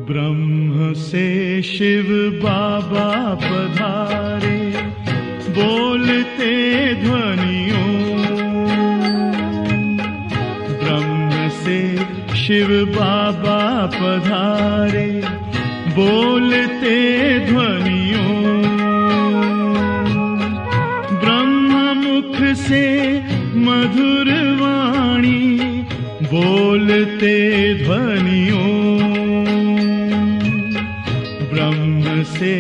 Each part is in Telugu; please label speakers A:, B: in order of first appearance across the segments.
A: ब्रह्म से शिव बाबा पधारे, बोलते ध्वनियों। ब्रह्म से शिव बाबा पधारे, बोलते ध्वनियों। ब्रह्म मुख से मधुर वाणी, बोलते ध्वनियों। ब्रह्म से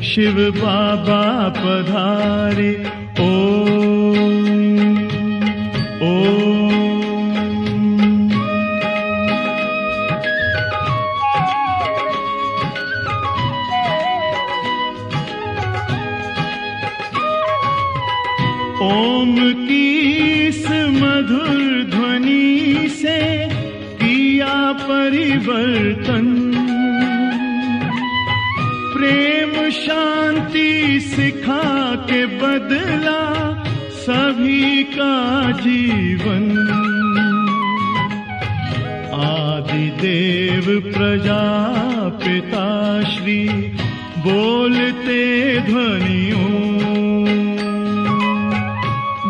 A: शिव बाबा पधारे, ओम ओम। ओम की इस मधुर ध्वनि से किया परिवर्तन, प्रेम शांति सिखा के बदला सभी का जीवन। आदिदेव प्रजापिता श्री बोलते ध्वनियों।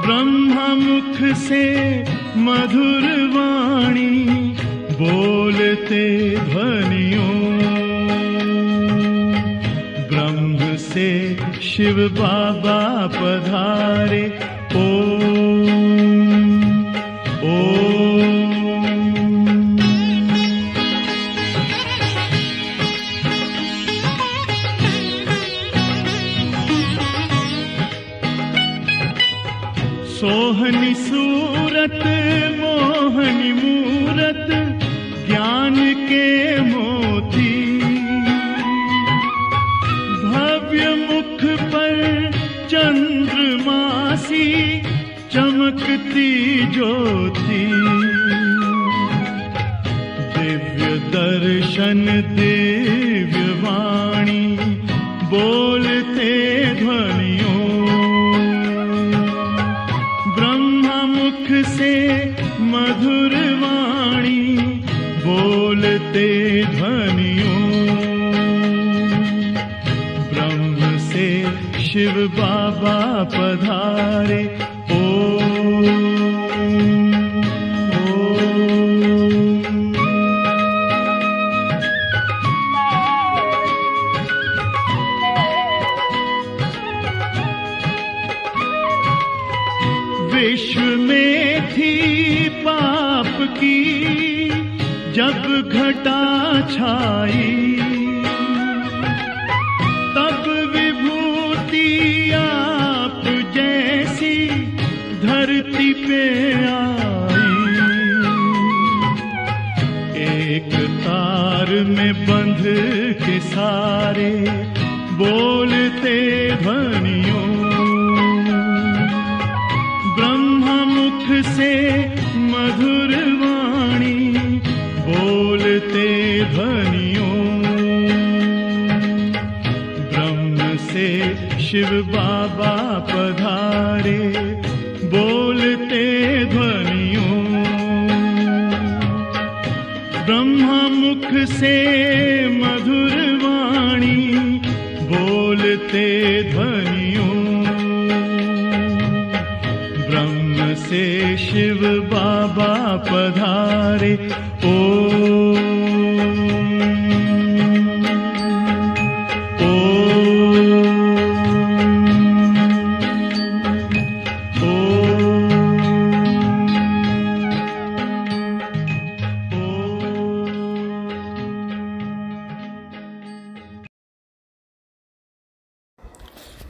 A: ब्रह्मा मुख से मधुर वाणी, बोलते ध्वनियों। ब्रह्म से शिव बाबा पधारे, ओम ओम। सोहनी सूरत मोहनी मूरत, ज्ञान के मोती। भव्य मुख पर चंद्रमासी, चमकती ज्योति। दिव्य दर्शन दिव्य वाणी, बोलते ध्वनियों। ब्रह्मा मुख से मधुर वाणी, बोलते ध्वनियों। ब्रह्म से शिव बाबा पधारे, ओम ओम। विश्व में थी पाप की जब घटा छाई, तब विभूति आप जैसी धरती पे आई। एक तार में बंध के सारे, बोलते ध्वनियों। ब्रह्मा मुख से मधुर वाणी, बोलते ध्वनियों। ब्रह्म से शिव बाबा पधारे, बोलते ध्वनियों। ब्रह्मा मुख से मधुर वाणी, बोलते ध्वनियों। ब्रह्म से शिव बाबा पधारे, ओम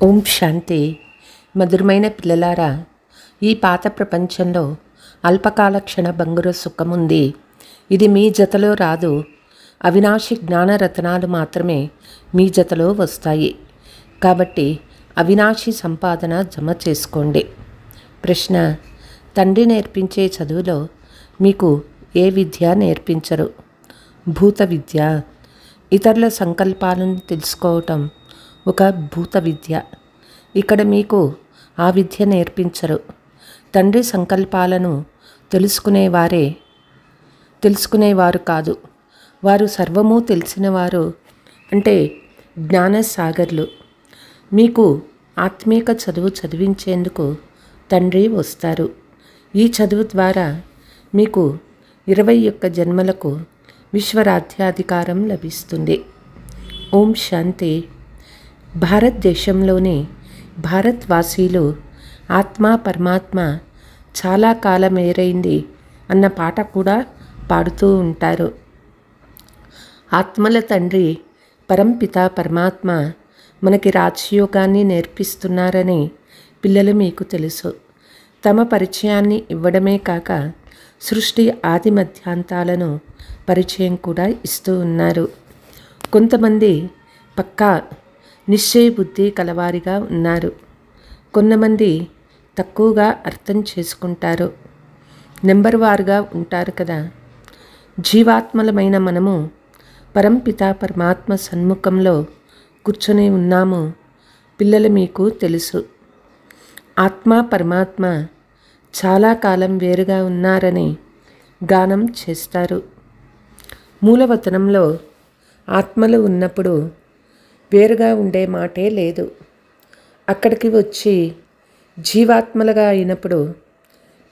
B: ఓం శాంతి. మధురమైన పిల్లలారా, ఈ పాత ప్రపంచంలో అల్పకాల క్షణభంగుర సుఖముంది. ఇది మీ జతలో రాదు. అవినాశి జ్ఞానరత్నాలు మాత్రమే మీ జతలో వస్తాయి. కాబట్టి అవినాశి సంపాదన జమ చేసుకోండి. ప్రశ్న: తండ్రి నేర్పించే చదువులో మీకు ఏ విద్య నేర్పించరు. భూత విద్య, ఇతరుల సంకల్పాలను తెలుసుకోవటం ఒక భూత విద్య. ఇక్కడ మీకు ఆ విద్య నేర్పించరు. తండ్రి సంకల్పాలను తెలుసుకునేవారు కాదు. వారు సర్వము తెలిసినవారు, అంటే జ్ఞానసాగర్లు. మీకు ఆత్మీక చదువు చదివించేందుకు తండ్రి వస్తారు. ఈ చదువు ద్వారా మీకు 21 జన్మలకు విశ్వరాజ్యాధికారం లభిస్తుంది. ఓం శాంతి. భారతదేశంలోని భారత్వాసీలు ఆత్మ పరమాత్మ చాలా కాలమేరైంది అన్న పాట కూడా పాడుతూ ఉంటారు. ఆత్మల తండ్రి పరంపిత పరమాత్మ మనకి రాజయోగాన్ని నేర్పిస్తున్నారని పిల్లలు మీకు తెలుసు. తమ పరిచయాన్ని ఇవ్వడమే కాక సృష్టి ఆది మధ్యాంతాలను పరిచయం కూడా ఇస్తూ ఉన్నారు. కొంతమంది పక్కా నిశ్చయ బుద్ధి కలవారిగా ఉన్నారు. కొంతమంది తక్కువగా అర్థం చేసుకుంటారు. నెంబర్ వారుగా ఉంటారు కదా. జీవాత్మలమైన మనము పరంపిత పరమాత్మ సన్ముఖంలో కూర్చొని ఉన్నాము. పిల్లలు మీకు తెలుసు. ఆత్మ పరమాత్మ చాలా కాలం వేరుగా ఉన్నారని గానం చేస్తారు. మూలవతనంలో ఆత్మలు ఉన్నప్పుడు వేరుగా ఉండే మాటే లేదు. అక్కడికి వచ్చి జీవాత్మలుగా అయినప్పుడు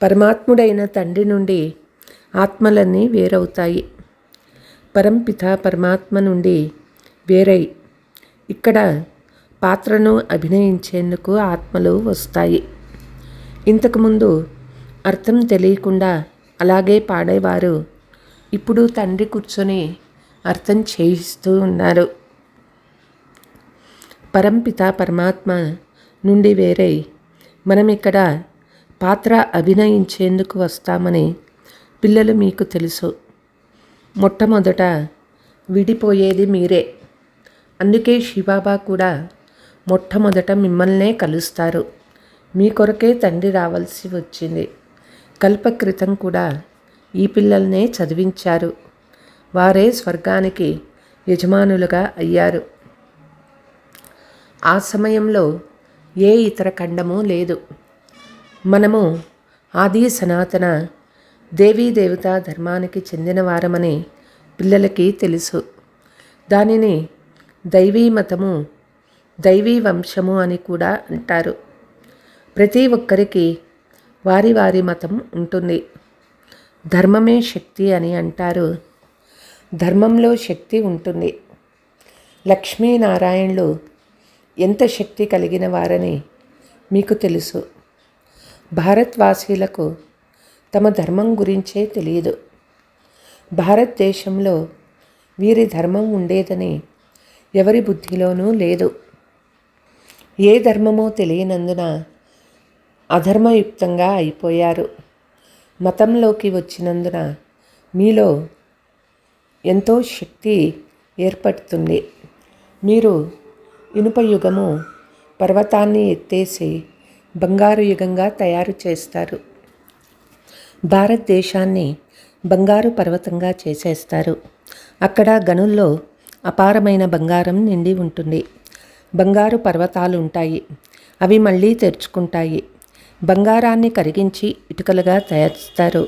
B: పరమాత్ముడైన తండ్రి నుండి ఆత్మలన్నీ వేరవుతాయి. పరంపిత పరమాత్మ నుండి వేరై ఇక్కడ పాత్రను అభినయించేందుకు ఆత్మలు వస్తాయి. ఇంతకుముందు అర్థం తెలియకుండా అలాగే పాడేవారు ఇప్పుడు తండ్రి కూర్చొని అర్థం చేయిస్తూ ఉన్నారు. పరంపిత పరమాత్మ నుండి వేరై మనం ఇక్కడ పాత్ర అభినయించేందుకు వస్తామని పిల్లలు మీకు తెలుసు. మొట్టమొదట విడిపోయేది మీరే. అందుకే శివబాబా కూడా మొట్టమొదట మిమ్మల్నే కలుస్తారు. మీ కొరకే తండ్రి రావాల్సి వచ్చింది. కల్పక్రితం కూడా ఈ పిల్లల్నే చదివించారు. వారే స్వర్గానికి యజమానులుగా అయ్యారు. ఆ సమయంలో ఏ ఇతర ఖండము లేదు. మనము ఆది సనాతన దేవీ దేవతా ధర్మానికి చెందిన వారమని పిల్లలకి తెలుసు. దానిని దైవీ మతము, దైవీ వంశము అని కూడా అంటారు. ప్రతి ఒక్కరికి వారి వారి మతం ఉంటుంది. ధర్మమే శక్తి అని అంటారు. ధర్మంలో శక్తి ఉంటుంది. లక్ష్మీనారాయణులు ఎంత శక్తి కలిగిన వారని మీకు తెలుసు. భారత్వాసీలకు తమ ధర్మం గురించే తెలియదు. భారతదేశంలో వీరి ధర్మం ఉండేదని ఎవరి బుద్ధిలోనూ లేదు. ఏ ధర్మమో తెలియనందున అధర్మయుక్తంగా అయిపోయారు. మతంలోకి వచ్చినందున మీలో ఎంతో శక్తి ఏర్పడుతుంది. మీరు ఇనుప యుగము పర్వతాన్ని ఎత్తేసి బంగారు యుగంగా తయారు చేస్తారు. భారతదేశాన్ని బంగారు పర్వతంగా చేసేస్తారు. అక్కడ గనుల్లో అపారమైన బంగారం నిండి ఉంటుంది. బంగారు పర్వతాలు ఉంటాయి. అవి మళ్ళీ తెరుచుకుంటాయి. బంగారాన్ని కరిగించి ఇటుకలుగా తయారు చేస్తారు.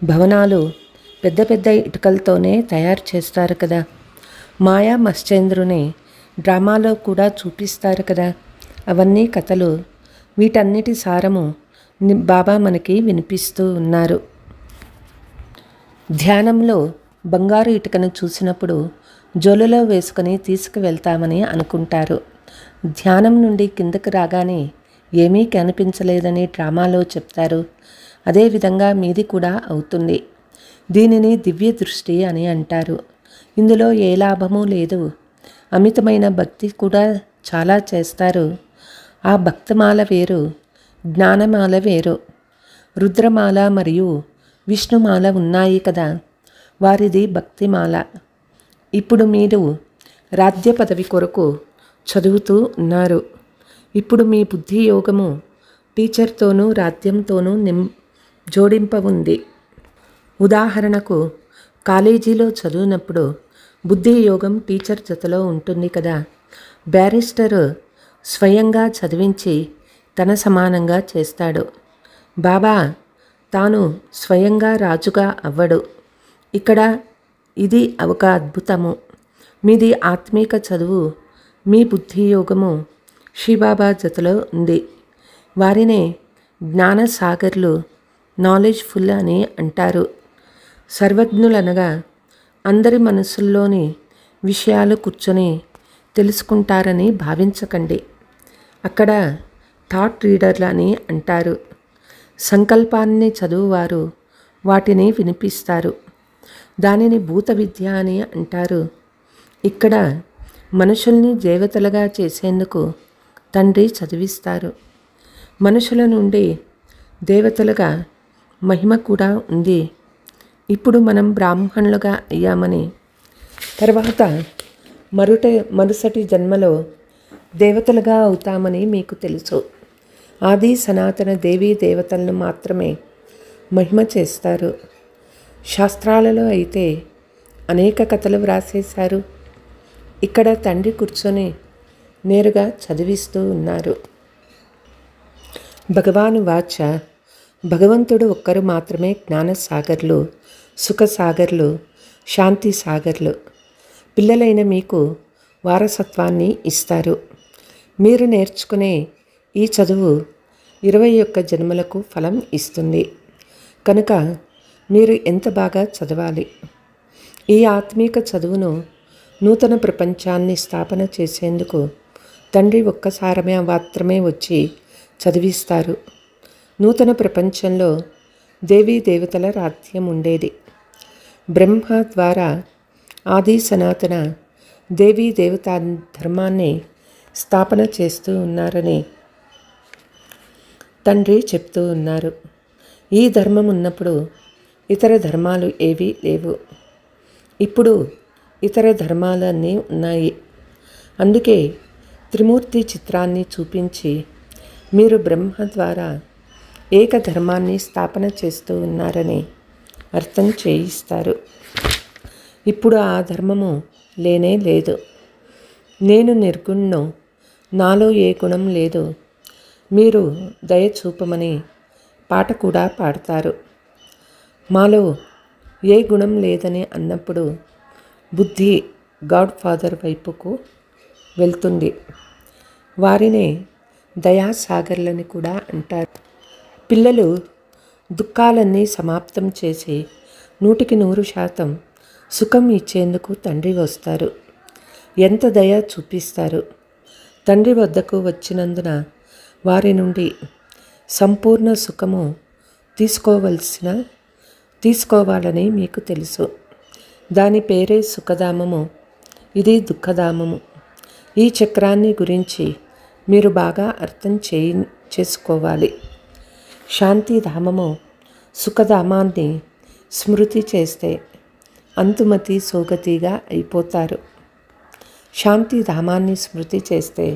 B: భవనాలు పెద్ద పెద్ద ఇటుకలతోనే తయారు చేస్తారు కదా. మాయా మశ్చేంద్రుని డ్రామాలో కూడా చూపిస్తారు కదా. అవన్నీ కథలు. వీటన్నిటి సారము బాబా మనకి వినిపిస్తూ ఉన్నారు. ధ్యానంలో బంగారు ఇటుకను చూసినప్పుడు జోలులో వేసుకొని తీసుకువెళ్తామని అనుకుంటారు. ధ్యానం నుండి కిందకు రాగానే ఏమీ కనిపించలేదని డ్రామాలో చెప్తారు. అదేవిధంగా మీది కూడా అవుతుంది. దీనిని దివ్య దృష్టి అని అంటారు. ఇందులో ఏ లాభమూ లేదు. అమితమైన భక్తి కూడా చాలా చేస్తారు. ఆ భక్తమాల వేరు, జ్ఞానమాల వేరు. రుద్రమాల మరియు విష్ణుమాల ఉన్నాయి కదా, వారిది భక్తిమాల. ఇప్పుడు మీరు రాజ్య పదవి కొరకు చదువుతూ ఉన్నారు. ఇప్పుడు మీ బుద్ధి యోగము టీచర్తోనూ రాజ్యంతోనూ జోడింప ఉంది. ఉదాహరణకు కాలేజీలో చదివినప్పుడు బుద్ధి యోగం టీచర్ జతలో ఉంటుంది కదా. బ్యారిస్టర్ స్వయంగా చదివించి తన సమానంగా చేస్తాడు. బాబా తాను స్వయంగా రాజుగా అవ్వడు. ఇక్కడ ఇది ఒక అద్భుతము. మీది ఆత్మీక చదువు, మీ బుద్ధి యోగము శ్రీబాబా జతలో ఉంది. వారినే జ్ఞానసాగర్లు, నాలెడ్జ్ఫుల్ అని అంటారు. సర్వజ్ఞులనగా అందరి మనసుల్లోని విషయాలు కూర్చొని తెలుసుకుంటారని భావించకండి. అక్కడ థాట్ రీడర్లు అని అంటారు. సంకల్పాన్ని చదువువారు వాటిని వినిపిస్తారు. దానిని భూత విద్య అని అంటారు. ఇక్కడ మనుషుల్ని దేవతలుగా చేసేందుకు తండ్రి చదివిస్తారు. మనుషుల నుండి దేవతలుగా మహిమ కూడా ఉంది. ఇప్పుడు మనం బ్రాహ్మణులుగా అయ్యామని, తర్వాత మరుసటి జన్మలో దేవతలుగా అవుతామని మీకు తెలుసు. ఆది సనాతన దేవీ దేవతలను మాత్రమే మహిమ చేస్తారు. శాస్త్రాలలో అయితే అనేక కథలు వ్రాసేశారు. ఇక్కడ తండ్రి కూర్చొని నేరుగా చదివిస్తూ ఉన్నారు. భగవాను వాచ, భగవంతుడు ఒక్కరు మాత్రమే జ్ఞానసాగర్లు, సుఖసాగర్లు, శాంతి సాగర్లు. పిల్లలైన మీకు వారసత్వాన్ని ఇస్తారు. మీరు నేర్చుకునే ఈ చదువు 21 జన్మలకు ఫలం ఇస్తుంది. కనుక మీరు ఎంత బాగా చదవాలి. ఈ ఆత్మీక చదువును నూతన ప్రపంచాన్ని స్థాపన చేసేందుకు తండ్రి ఒక్కసారి మాత్రమే వచ్చి చదివిస్తారు. నూతన ప్రపంచంలో దేవీ దేవతల రాజ్యం ఉండేది. బ్రహ్మ ద్వారా ఆది సనాతన దేవీ దేవతా ధర్మాన్ని స్థాపన చేస్తూ ఉన్నారని తండ్రి చెప్తూ ఉన్నారు. ఈ ధర్మం ఉన్నప్పుడు ఇతర ధర్మాలు ఏవీ లేవు. ఇప్పుడు ఇతర ధర్మాలన్నీ ఉన్నాయి. అందుకే త్రిమూర్తి చిత్రాన్ని చూపించి మీరు బ్రహ్మ ద్వారా ఏక ధర్మాన్ని స్థాపన చేస్తూ ఉన్నారని అర్థం చేయిస్తారు. ఇప్పుడు ఆ ధర్మము లేనే లేదు. నేను నిర్గుణ్ణు, నాలో ఏ గుణం లేదు, మీరు దయ చూపమని పాట కూడా పాడతారు. మాలో ఏ గుణం లేదని అన్నప్పుడు బుద్ధి గాడ్ ఫాదర్ వైపుకు వెళ్తుంది. వారినే దయాసాగర్లని కూడా అంటారు. పిల్లలు దుఃఖాలన్నీ సమాప్తం చేసి 100% సుఖం ఇచ్చేందుకు తండ్రి వస్తారు. ఎంత దయ చూపిస్తారు. తండ్రి వద్దకు వచ్చినందున వారి నుండి సంపూర్ణ సుఖము తీసుకోవాలని మీకు తెలుసు. దాని పేరే సుఖధామము, ఇది దుఃఖధామము. ఈ చక్రాన్ని గురించి మీరు బాగా అర్థం చేసుకోవాలి. శాంతిధామము, సుఖధామాన్ని స్మృతి చేస్తే అంతుమతి సోగతిగా అయిపోతారు. శాంతిధామాన్ని స్మృతి చేస్తే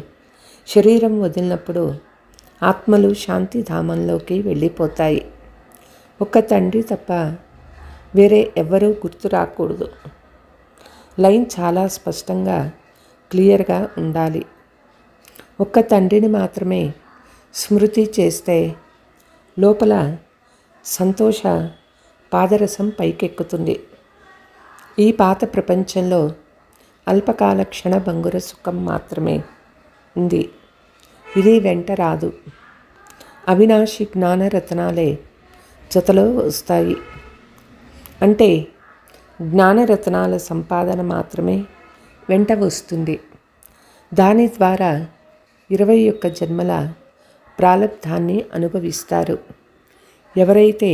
B: శరీరం వదిలినప్పుడు ఆత్మలు శాంతిధామంలోకి వెళ్ళిపోతాయి. ఒక్క తండ్రి తప్ప వేరే ఎవ్వరూ గుర్తు రాకూడదు. లైన్ చాలా స్పష్టంగా క్లియర్గా ఉండాలి. ఒక్క తండ్రిని మాత్రమే స్మృతి చేస్తే లోపల సంతోష పాదరసం పైకెక్కుతుంది. ఈ పాత ప్రపంచంలో అల్పకాల క్షణభంగుర సుఖం మాత్రమే ఉంది. ఇది వెంట రాదు. అవినాశి జ్ఞానరత్నాలే జతలో వస్తాయి. అంటే జ్ఞానరత్నాల సంపాదన మాత్రమే వెంట వస్తుంది. దాని ద్వారా 21 జన్మల ప్రాలబ్ధాన్ని అనుభవిస్తారు. ఎవరైతే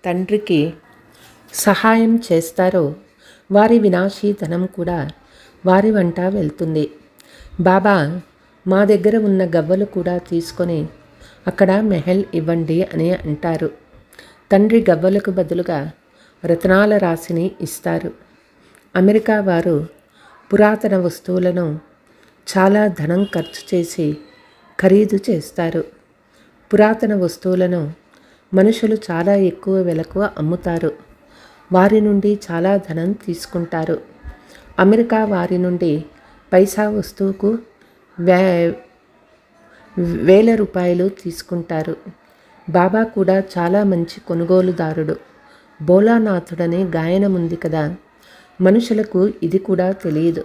B: తండ్రికి సహాయం చేస్తారో వారి వినాశీ ధనం కూడా వారి వెంట వెళ్తుంది. బాబా మా దగ్గర ఉన్న గవ్వలు కూడా తీసుకొని అక్కడ మెహల్ ఇవ్వండి అని అంటారు. తండ్రి గవ్వలకు బదులుగా రత్నాల రాశిని ఇస్తారు. అమెరికా వారు పురాతన వస్తువులను చాలా ధనం ఖర్చు చేసి ఖరీదు చేస్తారు. పురాతన వస్తువులను మనుషులు చాలా ఎక్కువ వెలకు అమ్ముతారు. వారి నుండి చాలా ధనం తీసుకుంటారు. అమెరికా వారి నుండి పైసా వస్తువుకు వేల రూపాయలు తీసుకుంటారు. బాబా కూడా చాలా మంచి కొనుగోలుదారుడు. భోలానాథుడనే గాయనం ఉంది కదా, మనుషులకు ఇది కూడా తెలియదు.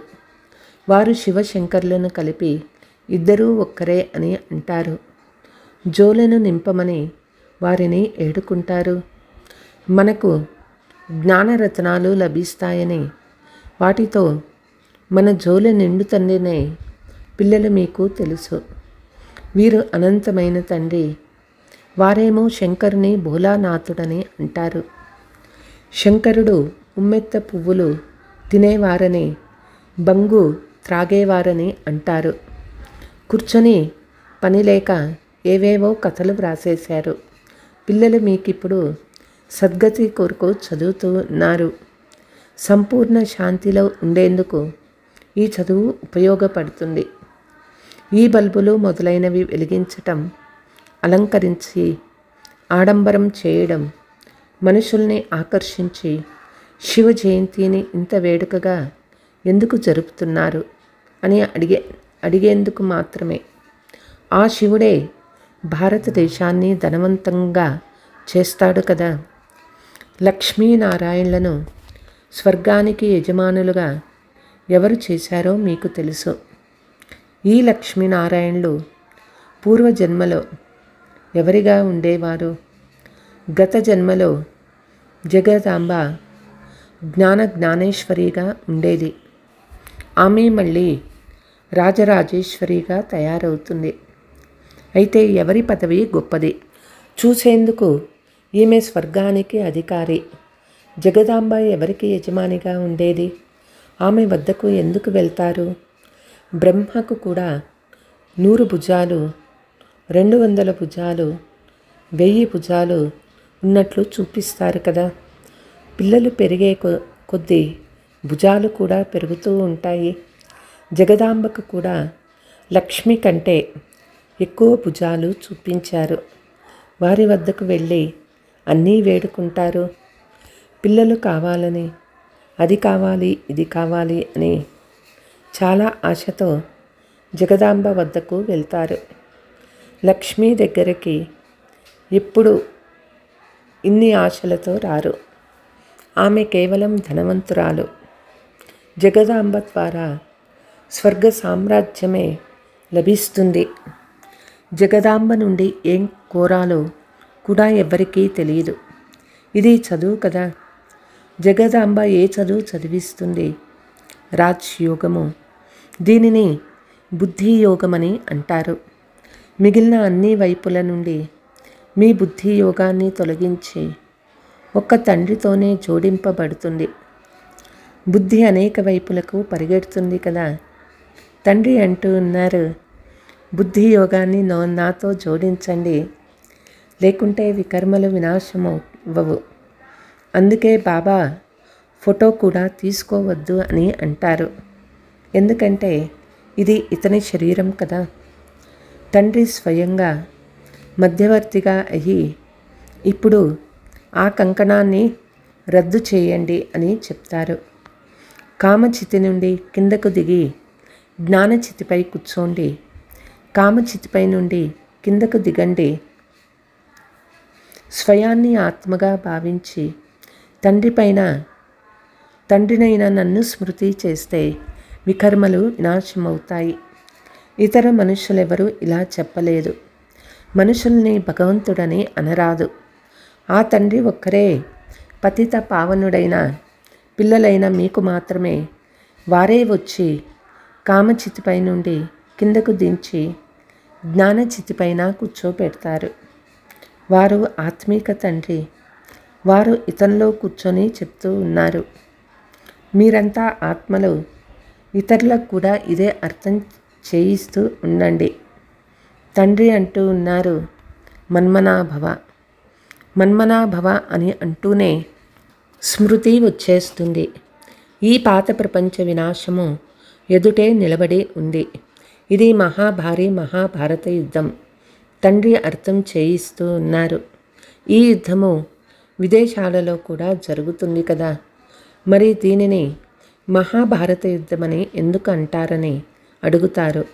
B: వారు శివశంకర్లను కలిపి ఇద్దరూ ఒక్కరే అని అంటారు. జోలను నింపమని వారిని ఏడుకుంటారు. మనకు జ్ఞానరత్నాలు లభిస్తాయని వాటితో మన జోలు నిండుతండ్రినే పిల్లలు మీకు తెలుసు. వీరు అనంతమైన తండ్రి, వారేమో శంకరుని భోలానాథుడని అంటారు. శంకరుడు ఉమ్మెత్త పువ్వులు తినేవారని, బంగు త్రాగేవారని అంటారు. కూర్చొని పనిలేక ఏవేవో కథలు వ్రాసేశారు. పిల్లలు మీకిప్పుడు సద్గతి కొరకు చదువుతూ ఉన్నారు. సంపూర్ణ శాంతిలో ఉండేందుకు ఈ చదువు ఉపయోగపడుతుంది. ఈ బల్బులు మొదలైనవి వెలిగించటం, అలంకరించి ఆడంబరం చేయడం, మనుషుల్ని ఆకర్షించి శివ జయంతిని ఇంత వేడుకగా ఎందుకు జరుపుతున్నారు అని అడిగేందుకు మాత్రమే. ఆ శివుడే భారతదేశాన్ని ధనవంతంగా చేస్తాడు కదా. లక్ష్మీనారాయణలను స్వర్గానికి యజమానులుగా ఎవరు చేశారో మీకు తెలుసు. ఈ లక్ష్మీనారాయణులు పూర్వజన్మలో ఎవరిగా ఉండేవారు? గత జన్మలో జగదాంబ జ్ఞానేశ్వరిగా ఉండేది. ఆమె మళ్ళీ రాజరాజేశ్వరిగా తయారవుతుంది. అయితే ఎవరి పదవి గొప్పది? చూసేందుకు ఈమె స్వర్గానికి అధికారి. జగదాంబ ఎవరికి యజమానిగా ఉండేది? ఆమె వద్దకు ఎందుకు వెళ్తారు? బ్రహ్మకు కూడా 100 భుజాలు, 200 భుజాలు, 1000 భుజాలు ఉన్నట్లు చూపిస్తారు కదా. పిల్లలు పెరిగే కొద్దీ భుజాలు కూడా పెరుగుతూ ఉంటాయి. జగదాంబకు కూడా లక్ష్మి కంటే ఎక్కువ భుజాలు చూపించారు. వారి వద్దకు వెళ్ళి అన్నీ వేడుకుంటారు. పిల్లలు కావాలని, అది కావాలి, ఇది కావాలి అని చాలా ఆశతో జగదాంబ వద్దకు వెళ్తారు. లక్ష్మీ దగ్గరికి ఎప్పుడు ఇన్ని ఆశలతో రారు. ఆమె కేవలం ధనవంతురాలు. జగదాంబ ద్వారా స్వర్గ సామ్రాజ్యమే లభిస్తుంది. జగదాంబ నుండి ఏం కోరాలో కూడా ఎవ్వరికీ తెలియదు. ఇది చదువు కదా. జగదాంబ ఏ చదువు చదివిస్తుంది? రాజ్యోగము. దీనిని బుద్ధి యోగమని అంటారు. మిగిలిన అన్ని వైపుల నుండి మీ బుద్ధి యోగాన్ని తొలగించి ఒక్క తండ్రితోనే జోడింపబడుతుంది. బుద్ధి అనేక వైపులకు పరిగెడుతుంది కదా. తండ్రి అంటూ ఉన్నారు, బుద్ధి యోగాన్ని నాతో జోడించండి, లేకుంటే వికర్మలు వినాశమవ్వవు. అందుకే బాబా ఫోటో కూడా తీసుకోవద్దు అని అంటారు. ఎందుకంటే ఇది ఇతని శరీరం కదా. తండ్రి స్వయంగా మధ్యవర్తిగా అయ్యి ఇప్పుడు ఆ కంకణాన్ని రద్దు చేయండి అని చెప్తారు. కామచితి నుండి కిందకు దిగి జ్ఞానచితిపై కూర్చోండి. కామచితిపై నుండి కిందకు దిగండి. స్వయాన్ని ఆత్మగా భావించి తండ్రినైన నన్ను స్మృతి చేస్తే వికర్మలు వినాశమవుతాయి. ఇతర మనుషులెవరూ ఇలా చెప్పలేదు. మనుషుల్ని భగవంతుడని అనరాదు. ఆ తండ్రి ఒక్కరే పతిత పావనుడైన పిల్లలైన మీకు మాత్రమే వారే వచ్చి కామచితిపై నుండి కిందకు దించి జ్ఞానచితిపైన కూర్చోబెడతారు. వారు ఆత్మీక తండ్రి. వారు ఇతనిలో కూర్చొని చెప్తూ ఉన్నారు, మీరంతా ఆత్మలు. ఇతరులకు కూడా ఇదే అర్థం చేయిస్తూ ఉండండి. తండ్రి అంటూ ఉన్నారు, మన్మనాభవ. మన్మనాభవ అని అంటూనే స్మృతి వచ్చేస్తుంది. ఈ పాత ప్రపంచ వినాశము ఎదుటే నిలబడి ఉంది. ఇది మహాభారత యుద్ధం. తండ్రి అర్థం చేయిస్తూ ఉన్నారు. ఈ యుద్ధము విదేశాలలో కూడా జరుగుతుంది కదా. మరి దీనిని మహాభారత యుద్ధమని ఎందుకు అంటారని అడుగుతారు.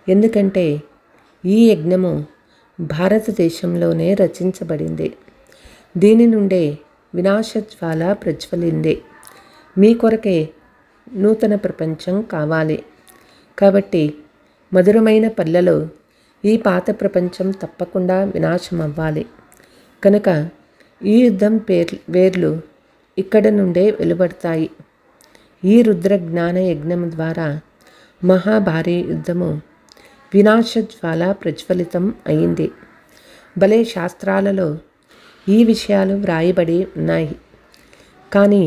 B: ఎందుకంటే ఈ యజ్ఞము భారతదేశంలోనే రచించబడింది. దీని నుండే వినాశజ్వాల ప్రజ్వలింది. మీ కొరకే నూతన ప్రపంచం కావాలి. కాబట్టి మధురమైన పల్లెలో ఈ పాత ప్రపంచం తప్పకుండా వినాశం అవ్వాలి. కనుక ఈ యుద్ధం వేర్లు ఇక్కడ నుండే వెలువడతాయి. ఈ రుద్ర జ్ఞాన యజ్ఞం ద్వారా మహాభారీ యుద్ధము వినాశజ్వాల ప్రజ్వలితం అయింది. భలే శాస్త్రాలలో ఈ విషయాలు వ్రాయబడి ఉన్నాయి. కానీ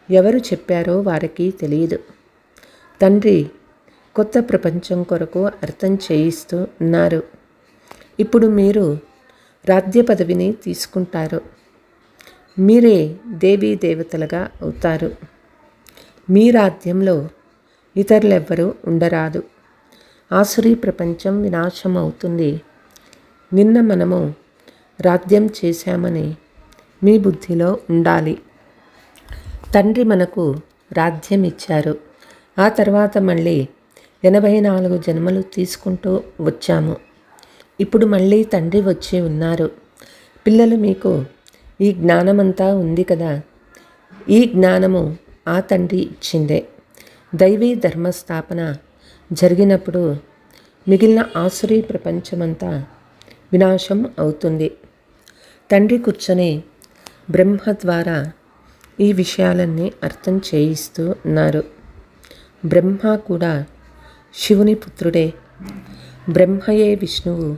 B: ఎవరు చెప్పారో వారికి తెలియదు. తండ్రి కొత్త ప్రపంచం కొరకు అర్థం చేయిస్తూ ఉన్నారు. ఇప్పుడు మీరు రాజ్య పదవిని తీసుకుంటారు. మీరే దేవీ దేవతలుగా అవుతారు. మీ రాజ్యంలో ఇతరులెవ్వరూ ఉండరాదు. ఆసురీ ప్రపంచం వినాశం అవుతుంది. నిన్న మనము రాజ్యం చేశామని మీ బుద్ధిలో ఉండాలి. తండ్రి మనకు రాజ్యం ఇచ్చారు. ఆ తర్వాత మళ్ళీ 84 జన్మలు తీసుకుంటూ వచ్చాము. ఇప్పుడు మళ్ళీ తండ్రి వచ్చి ఉన్నారు. పిల్లలు, మీకు ఈ జ్ఞానమంతా ఉంది కదా. ఈ జ్ఞానము ఆ తండ్రి ఇచ్చిందే. దైవీ ధర్మస్థాపన జరిగినప్పుడు మిగిలిన ఆసురీ ప్రపంచమంతా వినాశం అవుతుంది. తండ్రి కూర్చొని బ్రహ్మ ద్వారా ఈ విషయాలన్నీ అర్థం చేయిస్తూ ఉన్నారు. బ్రహ్మ కూడా శివుని పుత్రుడే. బ్రహ్మయే విష్ణువు,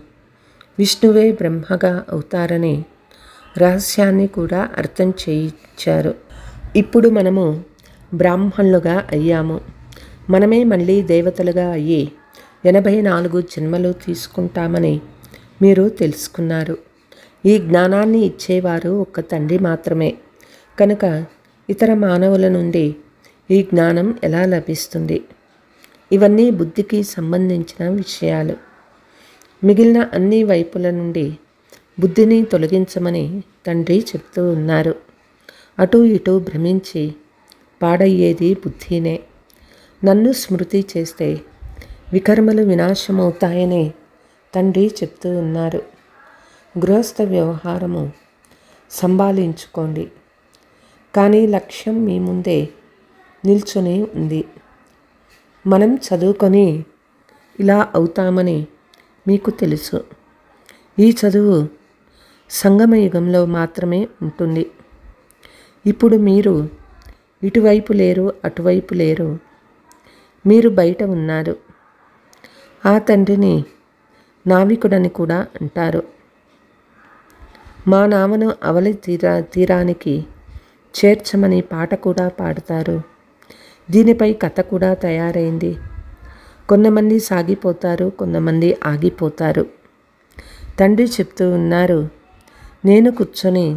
B: విష్ణువే బ్రహ్మగా అవుతారని రహస్యాన్ని కూడా అర్థం చేయించారు. ఇప్పుడు మనము బ్రాహ్మణులుగా అయ్యాము. మనమే మళ్ళీ దేవతలుగా అయ్యి 84 జన్మలు తీసుకుంటామని మీరు తెలుసుకున్నారు. ఈ జ్ఞానాన్ని ఇచ్చేవారు ఒక్క తండ్రి మాత్రమే. కనుక ఇతర మానవుల నుండి ఈ జ్ఞానం ఎలా లభిస్తుంది? ఇవన్నీ బుద్ధికి సంబంధించిన విషయాలు. మిగిలిన అన్ని వైపుల నుండి బుద్ధిని తొలగించమని తండ్రి చెప్తూ ఉన్నారు. అటు ఇటు భ్రమించి పాడయ్యేది బుద్ధినే. నన్ను స్మృతి చేస్తే వికర్మలు వినాశమవుతాయని తండ్రి చెప్తూ ఉన్నారు. గృహస్థ వ్యవహారము సంభాళించుకోండి. కానీ లక్ష్యం మీ ముందే నిల్చొని ఉంది. మనం చదువుకొని ఇలా అవుతామని మీకు తెలుసు. ఈ చదువు సంగమయుగంలో మాత్రమే ఉంటుంది. ఇప్పుడు మీరు ఇటువైపు లేరు, అటువైపు లేరు. మీరు బయట ఉన్నారు. ఆ తండ్రిని నావికుడని కూడా అంటారు. మా నామను అవలి తీరానికి చేర్చమని పాట కూడా పాడతారు. దీనిపై కథ కూడా తయారైంది. కొంతమంది సాగిపోతారు, కొంతమంది ఆగిపోతారు. తండ్రి చెప్తూ ఉన్నారు, నేను కూర్చొని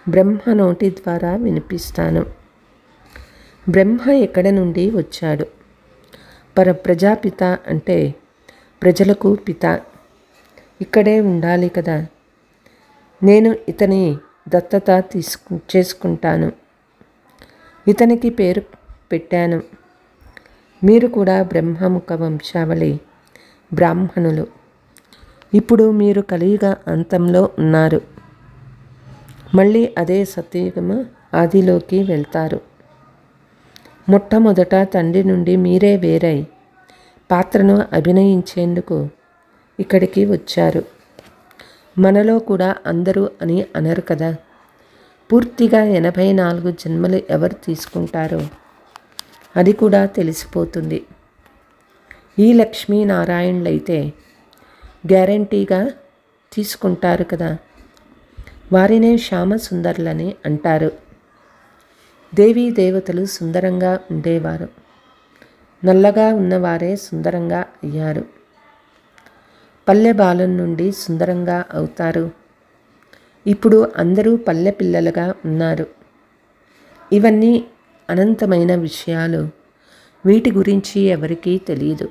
B: బ్రహ్మ నోటి ద్వారా వినిపిస్తాను. బ్రహ్మ ఎక్కడ నుండి వచ్చాడు? ప్రజాపిత అంటే ప్రజలకు పిత. ఇక్కడే ఉండాలి కదా. నేను ఇతని దత్తత చేసుకుంటాను. ఇతనికి పేరు పెట్టాను. మీరు కూడా బ్రహ్మముఖ వంశావళి బ్రాహ్మణులు. ఇప్పుడు మీరు కలియుగ అంతంలో ఉన్నారు. మళ్ళీ అదే సత్యయుగము ఆదిలోకి వెళ్తారు. మొట్టమొదట తండ్రి నుండి మీరే వేరై పాత్రను అభినయించేందుకు ఇక్కడికి వచ్చారు. మనలో కూడా అందరూ అని అనరు కదా. పూర్తిగా 84 జన్మలు ఎవరు తీసుకుంటారో అది కూడా తెలిసిపోతుంది. ఈ లక్ష్మీనారాయణులైతే గ్యారంటీగా తీసుకుంటారు కదా. వారినే శ్యామసుందరులని అంటారు. దేవీ దేవతలు సుందరంగా ఉండేవారు. నల్లగా ఉన్నవారే సుందరంగా అయ్యారు. పల్లె బాలం నుండి సుందరంగా అవుతారు. ఇప్పుడు అందరూ పల్లె పిల్లలుగా ఉన్నారు. ఇవన్నీ అనంతమైన విషయాలు. వీటి గురించి ఎవరికీ తెలియదు.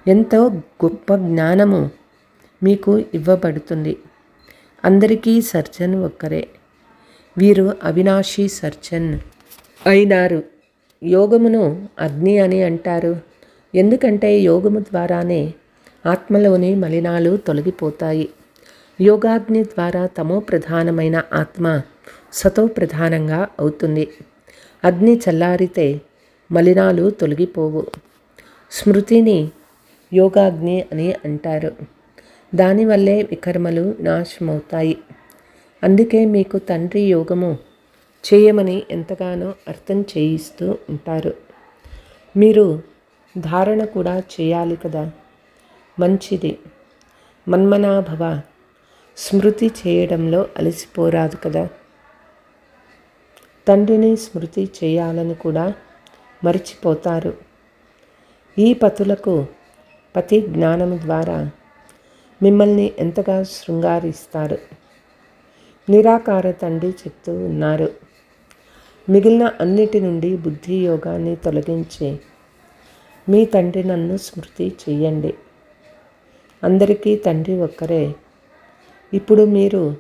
B: ఎంతో గొప్ప జ్ఞానము మీకు ఇవ్వబడుతుంది. అందరికీ సర్జన్ ఒక్కరే. వీరు అవినాశీ సర్జన్ అయినారు. యోగమును అగ్ని అని అంటారు. ఎందుకంటే యోగము ద్వారానే ఆత్మలోని మలినాలు తొలగిపోతాయి. యోగాగ్ని ద్వారా తమో ప్రధానమైన ఆత్మ సతో ప్రధానంగా అవుతుంది. అగ్ని చల్లారితే మలినాలు తొలగిపోవు. స్మృతిని యోగాగ్ని అని అంటారు. దానివల్లే వికర్మలు నాశమవుతాయి. అందుకే మీకు తండ్రి యోగము చేయమని ఎంతగానో అర్థం చేయిస్తూ ఉంటారు. మీరు ధారణ కూడా చేయాలి కదా. మంచిది. మన్మనాభవ. స్మృతి చేయడంలో అలసిపోరాదు కదా. తండ్రిని స్మృతి చేయాలని కూడా మర్చిపోతారు. ఈ పతులకు పతి జ్ఞానము ద్వారా మిమ్మల్ని ఎంతగా శృంగారిస్తారు. నిరాకార తండ్రి చెప్తూ ఉన్నారు, మిగిలిన అన్నిటి నుండి బుద్ధి యోగాన్ని తొలగించి మీ తండ్రి నన్ను స్మృతి చెయ్యండి. అందరికీ తండ్రి ఒక్కరే. ఇప్పుడు మీరు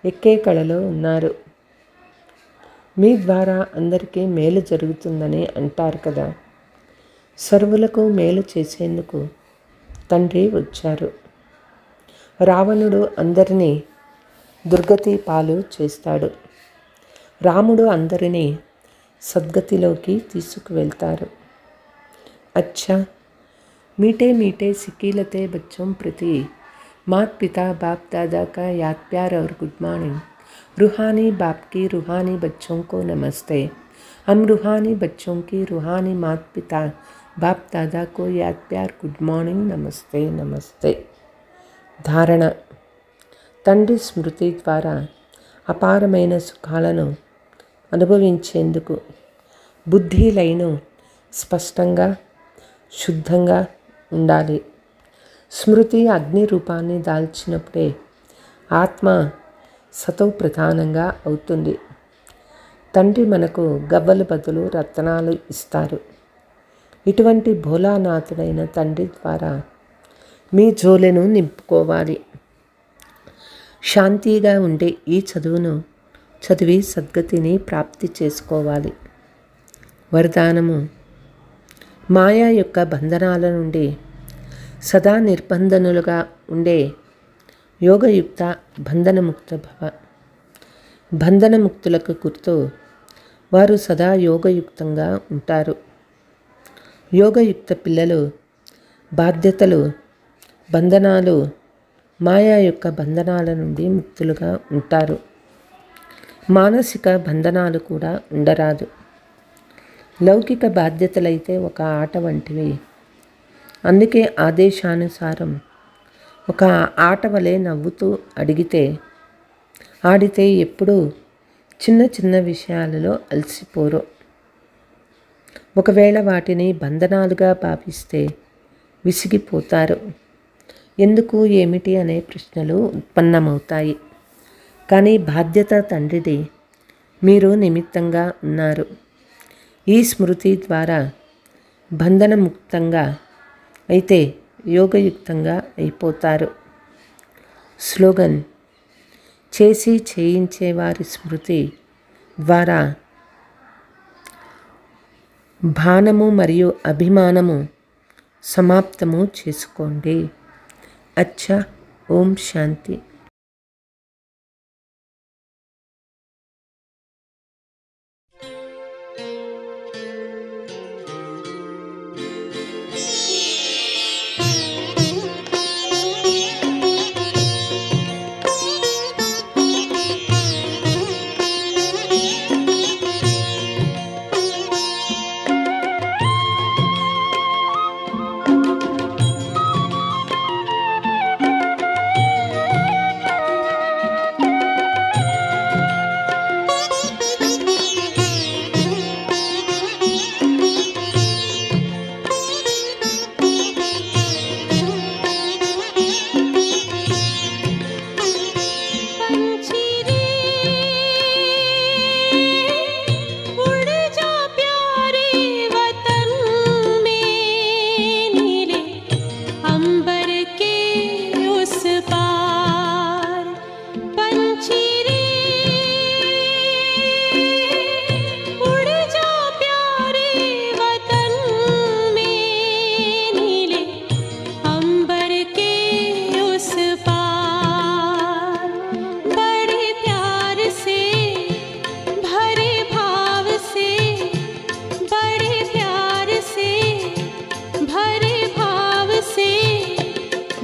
B: ఎక్కే కళలో ఉన్నారు. మీ ద్వారా అందరికీ మేలు జరుగుతుందని అంటారు కదా. సర్వులకు మేలు చేసేందుకు తండ్రి వచ్చారు. రావణుడు అందరినీ దుర్గతి పాలు చేస్తాడు. రాముడు అందరినీ సద్గతిలోకి తీసుకువెళ్తారు. अच्छा, मीठे मीठे सिकीलते बच्चों प्रति मात पिता बाप दादा का याद प्यार और गुड मॉर्निंग. रूहानी बाप की रूहानी बच्चों को नमस्ते. हम रूहानी बच्चों की रूहानी मात पिता बाप दादा को याद प्यार गुड मॉर्निंग नमस्ते नमस्ते. ధారణ. తండ్రి స్మృతి ద్వారా అపారమైన సుఖాలను అనుభవించేందుకు బుద్ధి లైను స్పష్టంగా శుద్ధంగా ఉండాలి. స్మృతి అగ్ని రూపాన్ని దాల్చినప్పుడే ఆత్మ సతో ప్రధానంగా అవుతుంది. తండ్రి మనకు గవ్వల బదులు రత్నాలు ఇస్తారు. ఇటువంటి భోలానాథుడైన తండ్రి ద్వారా మీ జోలెను నింపుకోవాలి. శాంతిగా ఉండే ఈ చదువును చదివి సద్గతిని ప్రాప్తి చేసుకోవాలి. వరదానము. మాయా యొక్క బంధనాల నుండి సదా నిర్బంధనులుగా ఉండే యోగయుక్త బంధనముక్త భవ. బంధనముక్తులకు గుర్తు వారు సదా యోగయుక్తంగా ఉంటారు. యోగయుక్త పిల్లలు బాధ్యతలు, బంధనాలు, మాయా యొక్క బంధనాల నుండి ముక్తులుగా ఉంటారు. మానసిక బంధనాలు కూడా ఉండరాదు. లౌకిక బాధ్యతలైతే ఒక ఆట వంటివి. అందుకే ఆదేశానుసారం ఒక ఆట వలె నవ్వుతూ ఆడితే ఎప్పుడూ చిన్న చిన్న విషయాలలో అలసిపోరు. ఒకవేళ వాటిని బంధనాలుగా భావిస్తే విసిగిపోతారు. ఎందుకు ఏమిటి అనే ప్రశ్నలు ఉత్పన్నమవుతాయి. కానీ బాధ్యత తండ్రిది. మీరు నిమిత్తంగా ఉన్నారు. ఈ స్మృతి ద్వారా బంధనముక్తంగా అయితే యోగయుక్తంగా అయిపోతారు. స్లోగన్. చేసి చేయించేవారి స్మృతి ద్వారా భానము మరియు అభిమానము సమాప్తము చేసుకోండి. అచ్చా. ఓం శాంతి.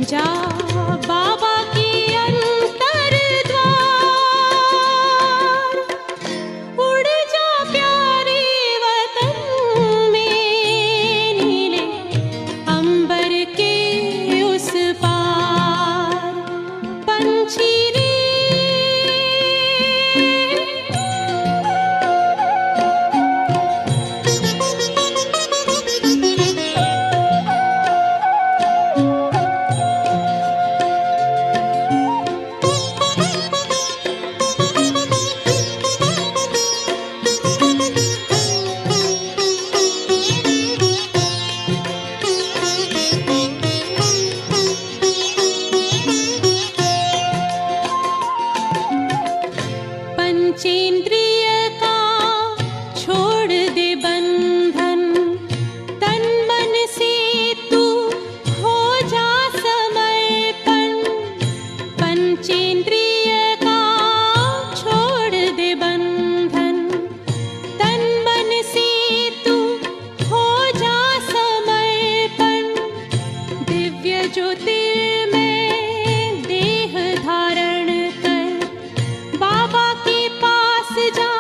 C: जा बाबा के अंतर द्वार, उड़ जा प्यारे वतन में, नीले अंबर के उस पार। पंछी रे पंचेंद्रिय का छोड़ दे बंधन, तन मन से तू हो जा समर्पण। पंचेंद्रिय का छोड़ दे बंधन, तन मन से तू हो जा समर्पण। दिव्य ज्योतिर्मय देह धारण कर, बाबा के पास जा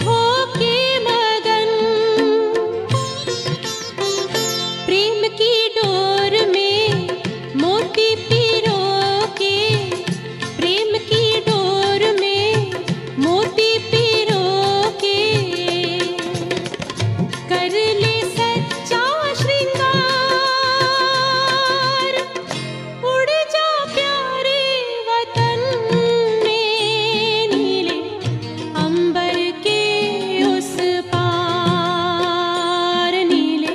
C: होके मगन। प्रेम की डोर में मोती पिरो के, प्रेम की डोर में मोती पिरो के, कर ले सच्चा श्रृंगार। उड़ जा प्यारे वतन में, नीले अंबर के उस पार, नीले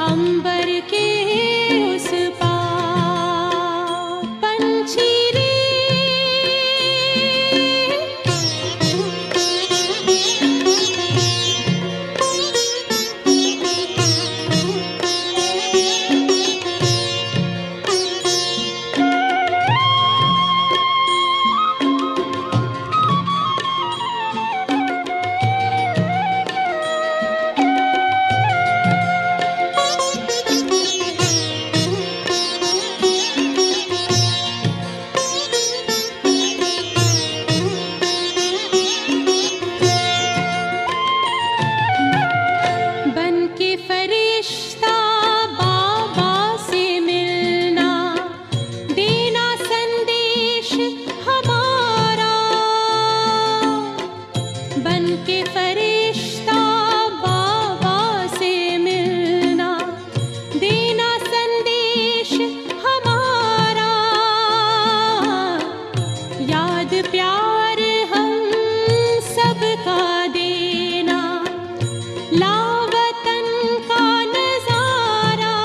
C: अंबर के उस पार। पंछी रे बन के फरिश्ता बाबा से मिलना, देना संदेश हमारा। बन के फरिश्ता बाबा से मिलना, देना संदेश हमारा। याद प्यार हम सबका देना, लावतन का नजारा।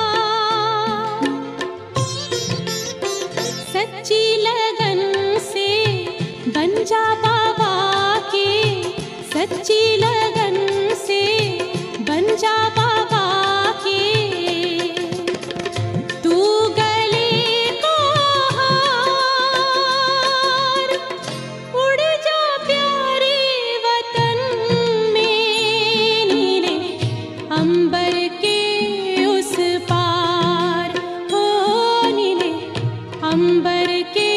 C: सच्ची लगन से बन जा बाबा के, सच्ची लगन से बन जा बाबा के। तू गले को हार, उड़ जा प्यारे वतन में, नीले अंबर के उस पार। हो नीले अंबर के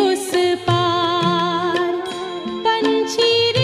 C: उस पार। पंछी रे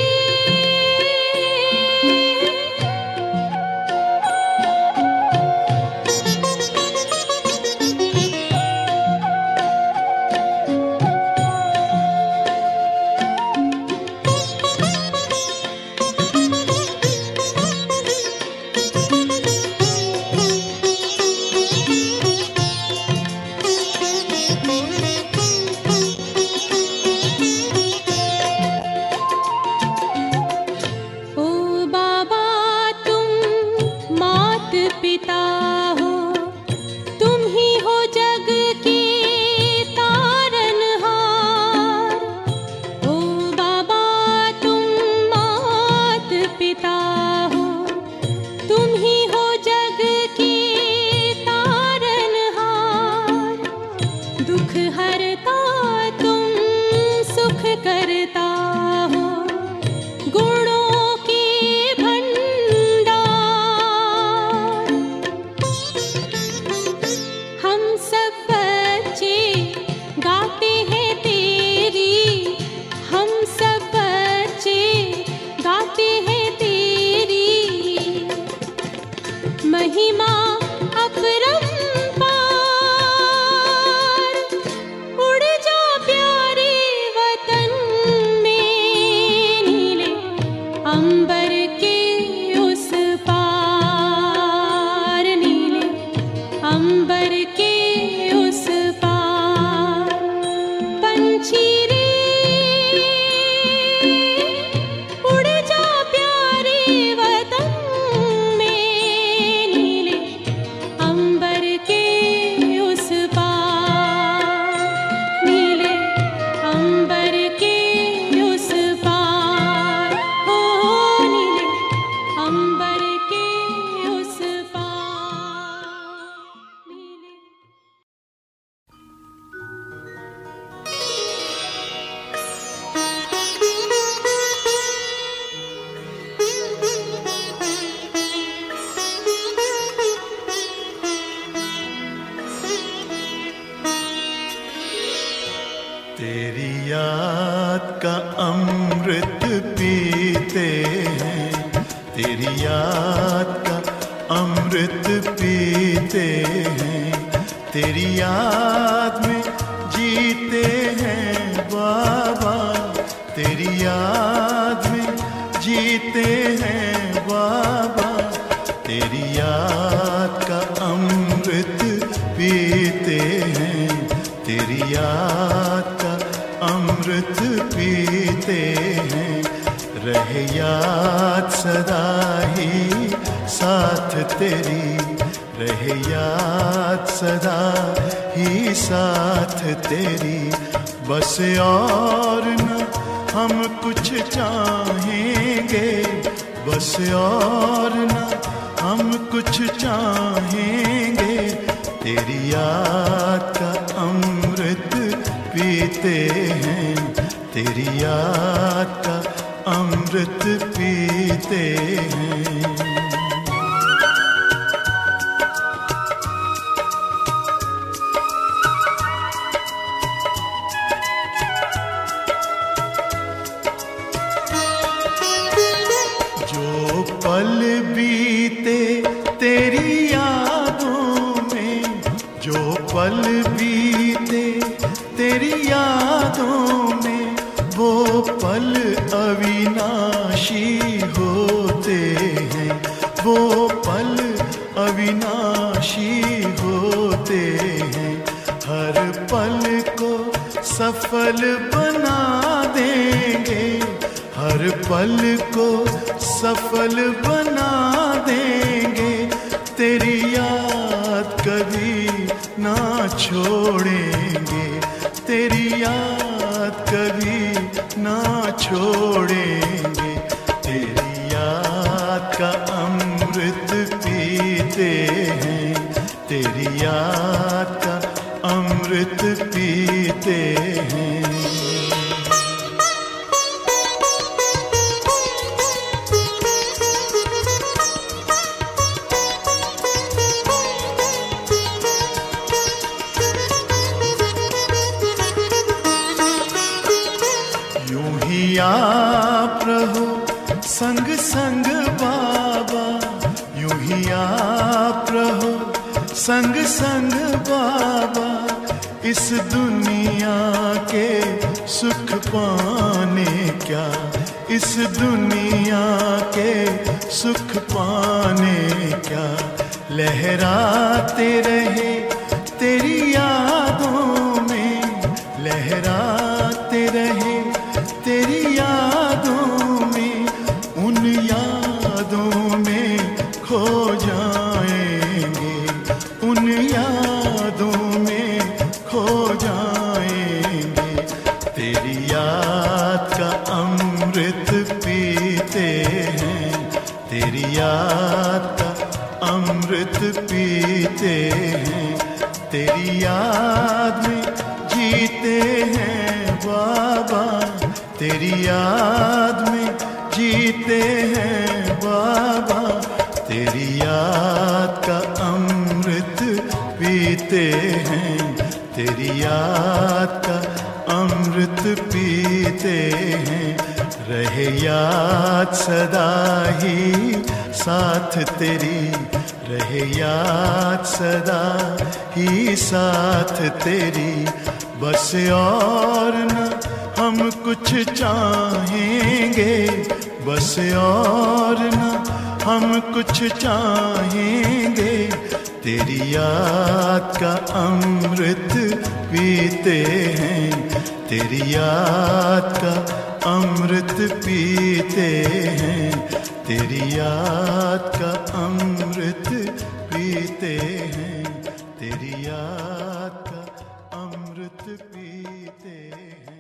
C: सब बच्चे
A: तेरी याद का अमृत पीते हैं, तेरी याद का अमृत पीते हैं, तेरी याद में जीते हैं बाबा, तेरी याद में जीते हैं बाबा, तेरी याद का अमृत पीते हैं, तेरी याद का अमृत पीते हैं। रहे याद सदा ही साथ तेरी, रहे याद सदा ही साथ तेरी, बस और न हम कुछ चाहेंगे, बस और न हम कुछ चाहेंगे, तेरी याद का अमृत पीते हैं, तेरी याद का अमृत पीते हैं। जो पल बीते तेरी यादों में, जो पल बीते तेरी यादों में, वो पल अविनाशी होते हैं, वो पल अविनाशी होते हैं। हर पल को सफल बना देंगे, हर पल को सफल बना देंगे, तेरी याद कभी ना छोड़ेंगे, तेरी याद कभी ना छोड़ेंगे, तेरी याद का अमृत पीते हैं, तेरी याद का अमृत पीते हैं। आप रहो संग संग बाबा, यूं ही आप रहो संग संग बाबा, इस दुनिया के सुख पाने क्या, इस दुनिया के सुख पाने क्या, लहराते रहे तेरी यादों में, लहराते रहे तेरी यादों में, उन यादों में खो जाएंगे, उन यादों में खो जाएंगे, तेरी याद का अमृत पीते हैं, तेरी याद का अमृत पीते हैं, तेरी याद में जीते हैं बाबा, तेरी याद में जीते हैं बाबा, तेरी याद का अमृत पीते हैं, तेरी याद का अमृत पीते हैं। रहे याद सदा ही साथ तेरी, रहे याद सदा ही साथ तेरी, बस और न हम कुछ चाहेंगे, बस और न हम कुछ चाहेंगे, तेरी याद का अमृत पीते हैं, तेरी याद का अमृत पीते हैं, तेरी याद का अमृत पीते हैं, तेरी याद का अमृत पीते हैं।